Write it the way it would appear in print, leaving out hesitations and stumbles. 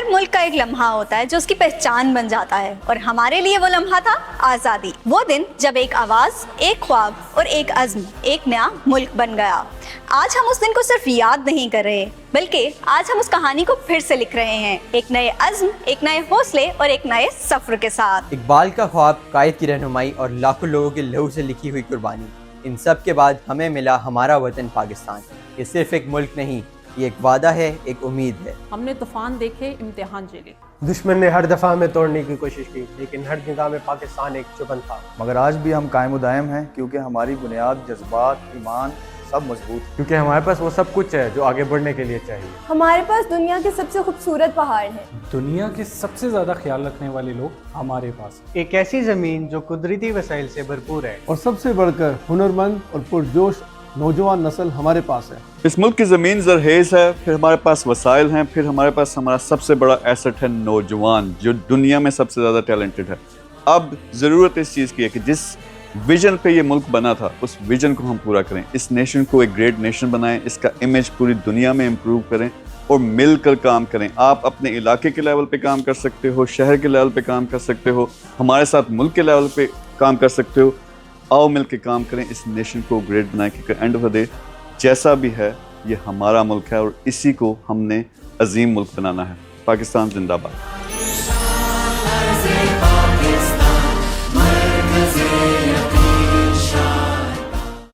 ہر ملک کا ایک لمحہ ہوتا ہے جو اس کی پہچان بن جاتا ہے، اور ہمارے لیے وہ لمحہ تھا آزادی، وہ دن جب ایک آواز، ایک خواب اور ایک عزم ایک نیا ملک بن گیا۔ آج ہم اس دن کو صرف یاد نہیں کر رہے، بلکہ آج ہم اس کہانی کو پھر سے لکھ رہے ہیں، ایک نئے عزم، ایک نئے حوصلے اور ایک نئے سفر کے ساتھ۔ اقبال کا خواب، قائد کی رہنمائی اور لاکھوں لوگوں کے لہو سے لکھی ہوئی قربانی، ان سب کے بعد ہمیں ملا ہمارا وطن پاکستان۔ یہ صرف ایک ملک نہیں، یہ ایک وعدہ ہے، ایک امید ہے۔ ہم نے طوفان دیکھے، امتحان جھیلے، دشمن نے ہر دفعہ ہمیں توڑنے کی کوشش کی، لیکن ہر نظام پاکستان ایک چبن تھا۔ مگر آج بھی ہم قائم و دائم ہیں، کیونکہ ہماری بنیاد، جذبات، ایمان سب مضبوط ہیں۔ کیونکہ ہمارے پاس وہ سب کچھ ہے جو آگے بڑھنے کے لیے چاہیے۔ ہمارے پاس دنیا کے سب سے خوبصورت پہاڑ ہیں، دنیا کے سب سے زیادہ خیال رکھنے والے لوگ ہمارے پاس ہیں۔ ایک ایسی زمین جو قدرتی وسائل سے بھرپور ہے، اور سب سے بڑھ کر ہنرمند اور پرجوش نوجوان نسل ہمارے پاس ہے۔ اس ملک کی زمین زرخیز ہے، پھر ہمارے پاس وسائل ہیں، پھر ہمارے پاس ہمارا سب سے بڑا ایسٹ ہے نوجوان، جو دنیا میں سب سے زیادہ ٹیلنٹڈ ہے۔ اب ضرورت اس چیز کی ہے کہ جس ویژن پہ یہ ملک بنا تھا، اس ویژن کو ہم پورا کریں، اس نیشن کو ایک گریٹ نیشن بنائیں، اس کا امیج پوری دنیا میں امپروو کریں اور مل کر کام کریں۔ آپ اپنے علاقے کے لیول پہ کام کر سکتے ہو، شہر کے لیول پہ کام کر سکتے ہو، ہمارے ساتھ ملک کے لیول پہ کام کر سکتے ہو۔ آؤ مل کے کام کریں، اس نیشن کو گریٹ بنائیں، کیونکہ اینڈ آف دا ڈے جیسا بھی ہے یہ ہمارا ملک ہے اور اسی کو ہم نے عظیم ملک بنانا ہے۔ پاکستان زندہ باد۔